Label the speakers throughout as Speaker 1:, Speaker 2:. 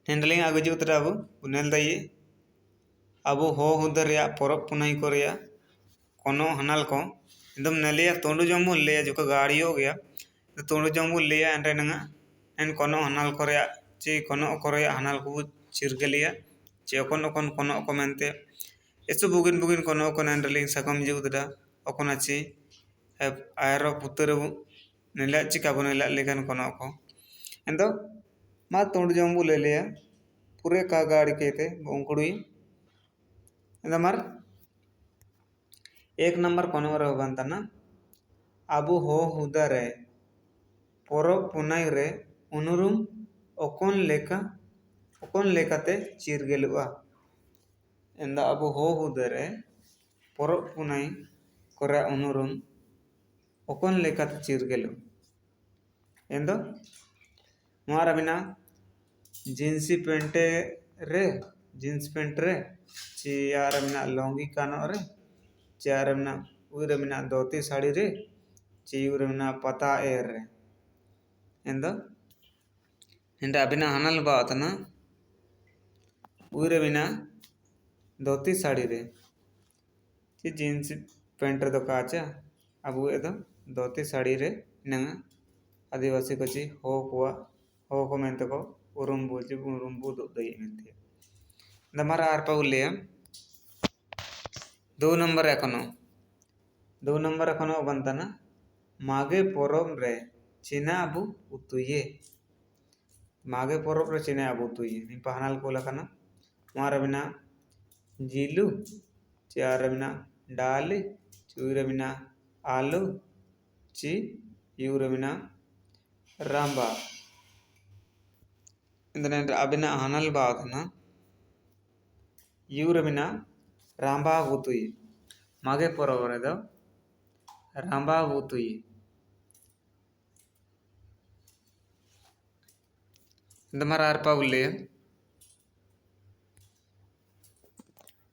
Speaker 1: नेंडलिंग आगु जुतरा अबु नेल दई अबु हो हुदर या परब पुनाई को रिया कोनो हनाल को एकदम नेलिया तोंडु जम्बु लेया जो गाड़ी हो गया तो तोंडु जम्बु लेया एंटे नंगा एन कोनो हनाल को रिया ची कोनो को रिया हनाल को चिरगलिया ची ओकोन ओकोन कोनो को मेंते एसु बुगिन बुगिन कोनो को नेंडलिंग सकम जुतरा ओकोन अच्छी आयरो पुतरबु नेला चिका बो नेला लेगन कोनो को एंदो मा तोंडु जम्बु ले लिया पूरे का गाड़ी केते बोंकुड़ी एंदमर एक नंबर कोनो रहो बंतना अबु हो हुदरे परब पुनाई रे उनुरुम ओकोन लेकाते चिरगेलुआ एंदा अबु हो हुदरे परब पुनाई कोरा उनुरुम ओकोन लेकाते चिरगेलु एंदो मारा बिना जींस पैंट रे चियार बिना लॉन्गी कानो रे चियार बिना उरे बिना धोती साड़ी रे चियूर बिना पता एर रे एंदो हिंदा बिना हनल बातना उरे बिना धोती साड़ी रे ची जींस पैंट दो काचा अब एदो धोती साड़ी रे नंगा आदिवासी को ची हो को मेंते को उरुम्बु दो दई मेंते दमरा आरपा उल्ले 2 नंबर एकोनो बंतना मागे पोरोम रे चिना अबु उतुये मागे पोरोम रे चिना अबु उतुये नि पहनाल को लकना मारा बिना जीलू चार बिना डाली चूरे बिना आलू ची यूरे बिना रांबा इंदने अबिना हनल बातना यूरे बिना रांबा उतुये मागे पोरोम रे दो रांबा उतुये इंदमर आरपा उल्ले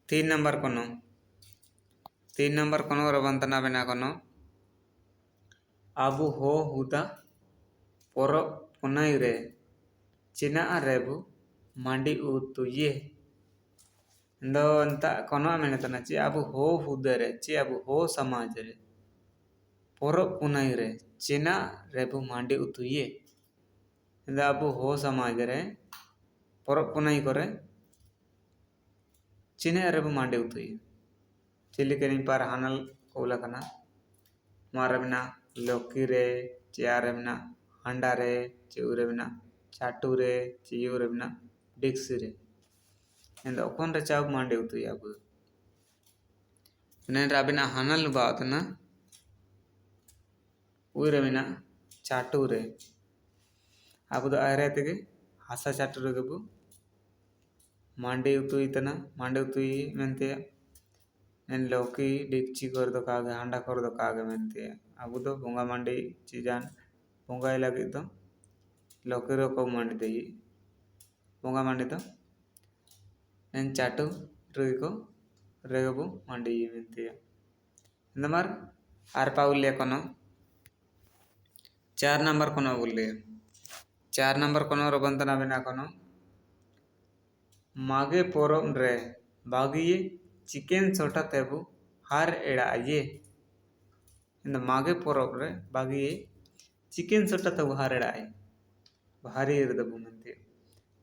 Speaker 1: 3 नंबर कोनो रबंतना बिना कोनो अबु हो हुदा पोरो पुनाई रे चिना रेबु मांडी उतुये इंदो अंता कोनो मेनतना ची अबु हो हुदरे ची अबु हो समाज रे पोरो पुनाई रे चिना रेबु मांडी उतुये इंदा अबु हो समाज रे पोरो पुनाई करे चिने रेबु मांडी उतुये चिली के पार हनल कोला कना मारा बिना लोकी रे चियारे बिना हंडा रे चिउरे बिना चाटू रे चियूरे बिना डिक्स रे एंड ओकोन रे चाव मांडे उतु याबु ने राबिना हनल बातना उरे बिना चाटू रे अब दो आरे तेगे हासा चाटू रे गबु मांडे उतु इतना मांडे उतु मेंते एन लौकी डिक्ची कर दो कागे हांडा कर दो कागे मेंते अब दो बोंगा मांडे चीजान बोंगा लगे तो लौकी रो को मांडे देई बोंगा मांडे तो एन चाटू रेगो रेगबु मांडे मेंते इंदमर आर पाउले कोनो 4 नंबर कोनो बोले 4 नंबर कोनो रबंतना बिना कोनो मागे पोरोम रे बागिये चिकन सोटा तेबु हार एड़ा ये इन मागे पोरोम रे बागिये चिकन सोटा तेबु हार एड़ा ये भारी इरदबु मंते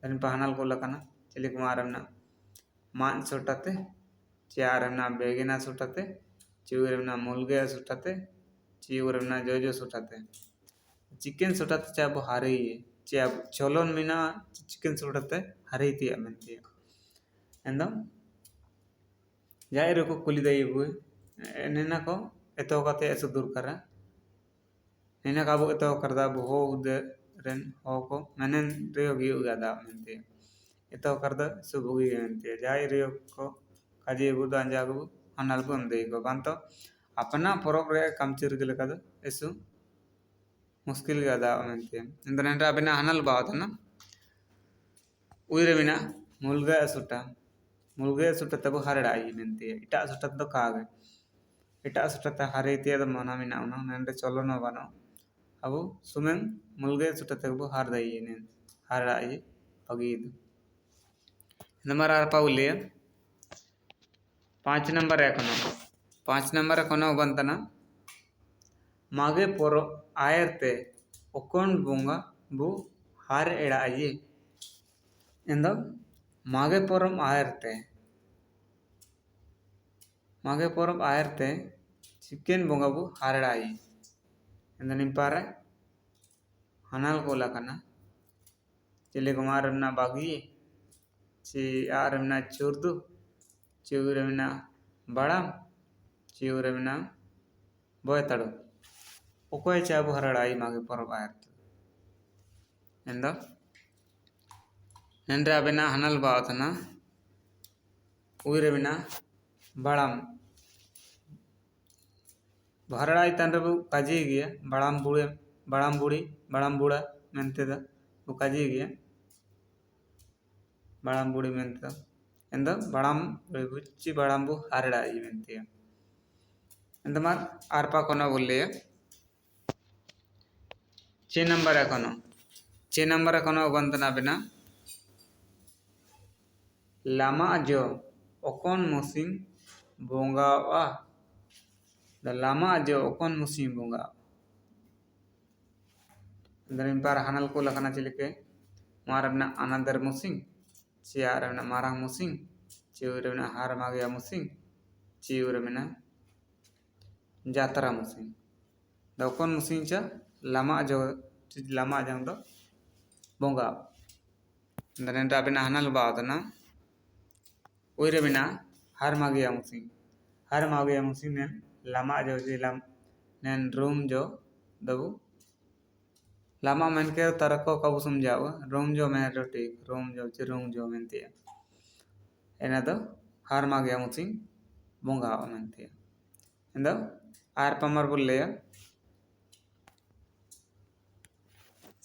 Speaker 1: अनि पहनाल को लकना चली कुमारमना मान सोटाते चारमना बेगिना सोटाते चिवरमना मुलगे सोटाते चिवरमना जोजो सोटाते चिकन सोटाते चाबु हारे ये चाब चलोन मिना चिकन सोटाते हारे तिया मेंते एंदम जाय को कुली दईबु नेना को एतो कते एसु दूर करा नेना काबु एतो करदा बु हो उदे रेन हो को मनन रेयो गियो गादा मेंते एतो करदा सुबुगी मेंते जाय रेयो को काजे बुदा जागबु अनल बम देई को बांतो अपना परब रे कमचिर गेल कद एसु मुश्किल गादा मेंते इंदने बिना हनल बावतना उइरे बिना मुलगा सुटा तब हरड़ाई मेंते इटा सुटा तो कागे इटा सुटा हरे तिया द मना मिना उना नंदे चलो न बनो अब सुमें मुलगे सुटा तब हर दई ने हरड़ाई पगीद नंबर आर पाउलिया 5 नंबर एकोनो 5 नंबर एकोनो बंतना मागे पोरो आयरते ओकोन बुंगा बु हार एड़ा ये इंदो मागे पोरम आयरते चिकेन बुंगा बु हार एड़ा ये इंदो निम्पारे हनाल कोला कना चिले कुमार रमना बागी ची आरमना चुर्दु चिवरमना बड़ाम चिवरमना बोयतड़ो ओकोय चाबु हरड़ाई मागे परब आयरत एंदो नंद्रे अबेना हनल बावतना उइरमना बड़ाम हरड़ाई तंड्रबु काजी गया बड़ाम बुड़ा मेंते दा वो काजी गया बड़ाम बुड़ी मेंते एंदो बड़ाम बुच्ची बड़ाम बु हरड़ाई मेंते एंदो मार आरपा कोना बोले 6 नंबर एकोनो बंतना बिना लामा जो ओकोन मुसिंग बोंगावा द लामा जो ओकोन मुसिंग बोंगा दरिम पार हनल को लखना चिलके मारबना अनदर मुसिंग चियारबना मारांग मुसिंग चिउरबना हार मागिया मुसिंग चिउरबना जात्रा मुसिंग द ओकोन मुसिंग चा लामा जंग दो बोंगा दरिम राबिना हनल बावतना उइरबना हार मागिया मुसिंग ने लामा जो जिलाम नेन रूम जो दबु लामा मन के तरको कबु समझाव रूम जो मैं ठीक रूम जो मेनते एना दो हार मागिया मुसिंग बोंगा मेनते एंदो आर पमर बोले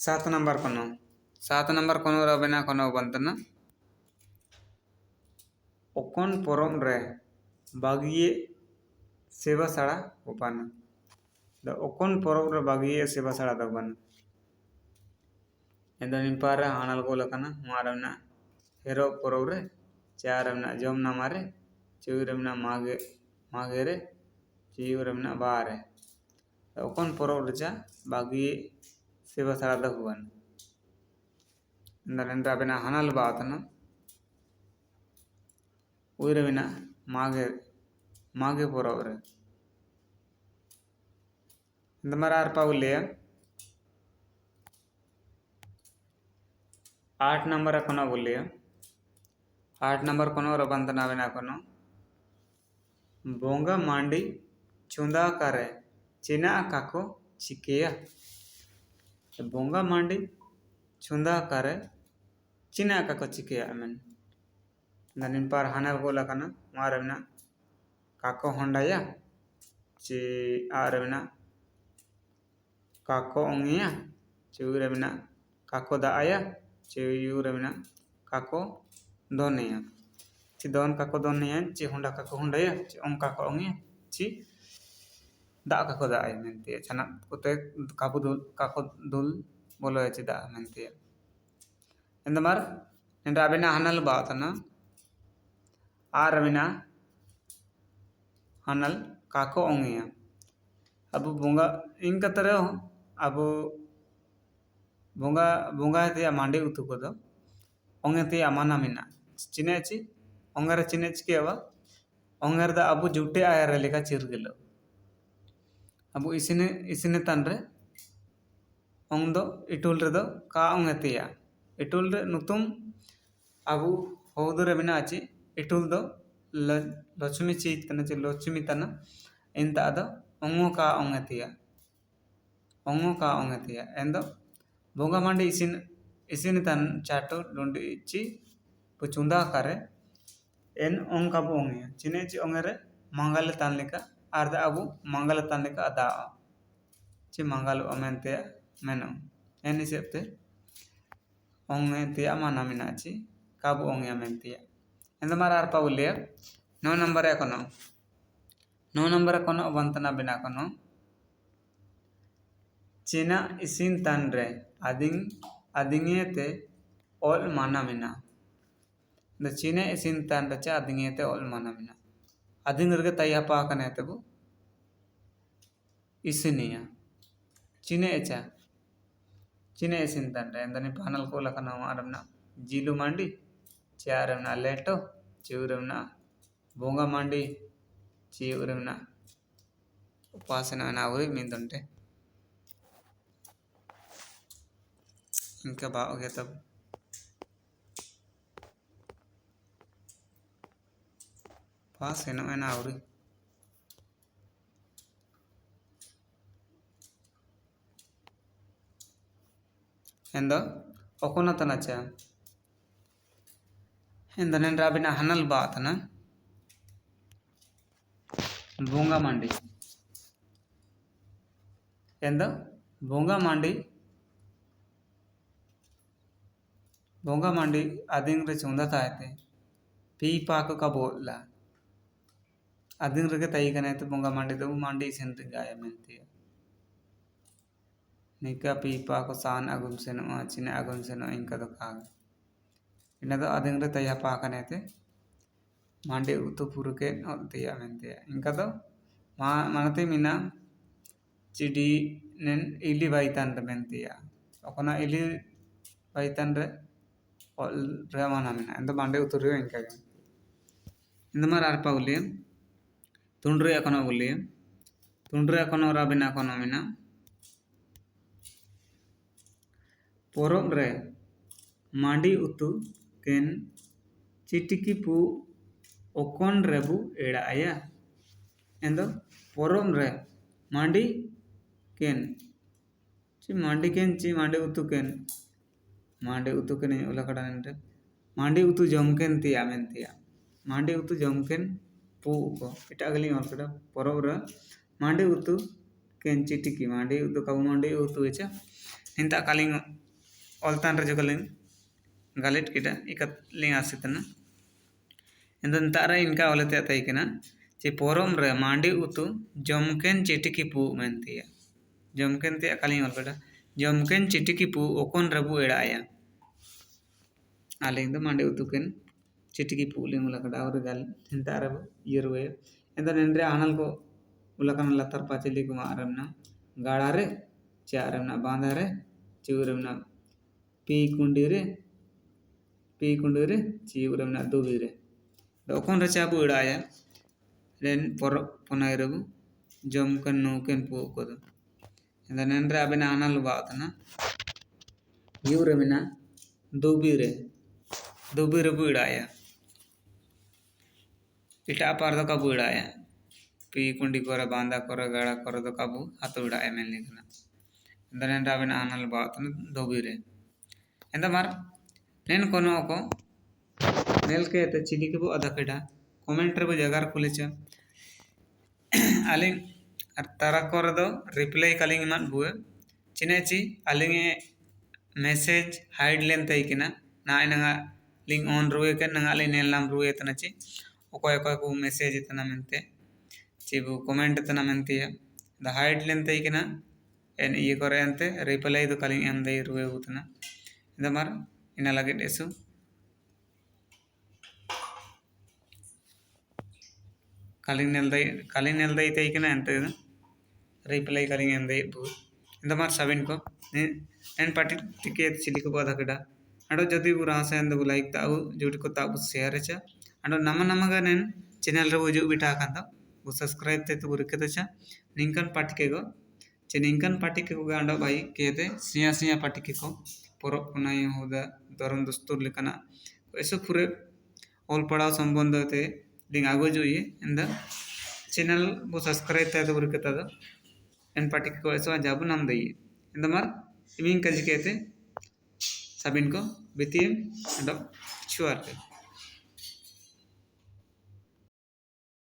Speaker 1: 7 नंबर कोनो रबेना कोनो बंतना ओकोन पोरम रे बागिए सेवा सड़ा उपाना द ओकोन पोरम रे बागिए सेवा सड़ा दबना एंदो निम्पारा हनल को लकना मारना हेरो पोरम रे चारमना जमना मारे चिउरमना मागे रे चिउरमना बारे ओकोन पोरम रे चा बागिए सेवा सड़ा दबना एंदो राबेना हनल बातना उइरबिना मागे पोरवरे इंदमर आरपा उल्ले 8 नंबर कोनो बोलिए 8 नंबर कोनो रबंतना बिना कोनो बोंगा मांडी चुंदा करे चिना काको चिकेया बोंगा मांडी चुंदा करे चिना काको चिकेया अमेन दनिन पार हनल को लकना मारबना काको होंडाया ची आरबना काको ओंगिया चिउरबना काको दाया चिउरबना काको दोनिया ची दोन काको दोनिया ची होंडा काको होंडाया ची ओम काको ओंगिया ची दा काको दाया मेनते छना कोते काको दुल बोलो ची दा मेनते एंदमार निंदाबेना हनल बातना आरबिना हनल काको ओंगिया अब बुंगा इंका तरह अब बुंगा ते मांडी उतु को दो ओंगे ते अमाना मिना चिनेची ओंगरे चिनेच के अब ओंगर दा अब जुटे आयर लेका चिरगिलो अब इसिने तनरे ओंग दो इटुल रे दो का ओंगे तेया इटुल रे नुतुम अब होदरे बिना आची इटुल दो लक्ष्मी चीज कना चे लक्ष्मी तना इंता दो ओंगो का ओंगतिया एंदो बोंगा मांडी इसिन तन चाटो डुंडी ची पुचुंदा करे एन ओंग काबु ओंगिया चिने ची ओंगरे मंगल तान लेका आरदा अबु मंगल तान लेका अदा ची मंगल ओमेंते मेनो एन हिसेबते ओंगे तिया माना मिना ची काबु ओंगिया मेंतिया एंदो मार आर पाउलिया 9 नंबर कोनो बंतना बिना कोनो चीना इसिन तन रे आदिंगे ते ओल माना मिना द चीने इसिन तान रचा अधिंगेते ओल माना मिना अधिंग रगे तैया पाकने तबु इसिनिया चीने एचा चीने इसिन तान रे अंदनी पानल को लकना मारना जीलू मांडी चारना लेटो चिवरना बोंगा मांडी चिवरना ఉపాసన నావరి మీందుంటే ఇంకా బాగా ఉపాసన నావరి ಎಂದ ಒಕೊನತನಚ ಎಂದನೆನ್ ರಾಬಿನ ಹನಲ್ ಬಾತನ बोंगा मांडी ಎಂದ बोंगा मांडी अधिंग रे चुंदा तायते पी पाक का बोला अधिंग रे तई कने तो बोंगा मांडी तो मांडी सेन रे गाय मेंती निका पी पाक सान अगुम सेन चिने अगुम सेन इनका तो का इना तो अधिंग रे तया पाकने ते मांडी उतु पुरके दिया मेंते इनका तो मानते मिना चिडी नेन इली बाइतान रे मेंतिया ओकना इली बाइतान रे ऑल रे माना मिना इंद मांडे उतु रे इनका गे इंद मार आर पाउले तुंड्रे अकनो राबिना अकनो मिना पोरोम रे मांडी उतु केन चिटिकी पू ओकोन रेबु एड़ा आया एंदो पोरोम रे मांडी केन ची मांडी उतु केन उला कडानरे मांडी उतु जमकेन तिया मेंतिया मांडी उतु जमकेन पू को इटा गली मालकड़ा पोरोम रे मांडी उतु केन चिटिकी मांडी उतु कबु मांडी उतु एचा इंता कालिंग ऑलतान रे जगलिंग गालिट किटा इकत लिंग आसितना इंदन तारा इनका ओलते तैकना चे पोरोम रे मांडी उतु जमकेन चिटिकी पू मेंतिया जमकेन ते काली ओलकड़ा जमकेन चिटिकी पू ओकोन रबु एड़ाया आलिंग द मांडी उतु केन चिटिकी पू लिंग ओलकड़ा और गाल इंता रब यरवे इंदन एंड्रे आनल को उलकन लतर पाचली को मारमना गाड़ा रे चारमना बांधा रे चिवरमना पी कुंडी रे चिवरमना दुबी रे ओकोन रे चाबु एड़ाया रेन पर पनाय रबु जमकन नौकेन पू को इंदन एंड्रे अबेना आनल बातना युरमिना दुबी रे बु एड़ाया इटा पार दो कबु एड़ाया पी कुंडी कोरे बांधा कोरे गाड़ा कोरे दो कबु हाथ एड़ाया मेन लिखना इंदन एंड्रे अबेना आनल बातना दुबी रे इंद मार नेन कोनो को नेल के ते चिली के बु आधा केडा कमेंट रे बु जगार खुलेचा आलिंग और तारा कर दो रिप्लाई कालिंग मान बुए चिनेची आलिंगे मैसेज हाइड लेन तैकिना ना इनगा लिंक ऑन रुए के नंगा ले नेल नाम रुए तना ची ओको को मैसेज इतना मेंते चिबु कमेंट इतना मेंती है द हाइड लेन तैकिना एन ये करे अंते रिप्लाई दो कालिंग एम दे रुए उतना इंदमार इना लगे एसु कालिंग नेल दई तैकिना अंते रिप्लाई कालिंग एम दे बु इंदमार साबिन को एन पार्टी टिके चिली को बाधा कड़ा अंडो जदि बु रासे अंद बु लाइक ताउ जोटी को ताबु शेयर चा अंडो नम गा नेन चैनल रे बुजु बिटा कांदा बु सब्सक्राइब ते तो रिकतचा निंकन पार्टी के गो चे निंकन पार्टी के को अंडो भाई केते सिया पार्टी के को परब कोनाय होदा दरन दस्तूर लेकना ऐसो पूरे ऑल पढ़ाओ संबंध ते लिंक आगो जोइए इंदा चैनल बो सब्सक्राइब ते तो रिकता दो एन पार्टी को ऐसो जाबु नाम दई इंदमार इमिंग कज केते साबिन को बितिम अंडो छुआर के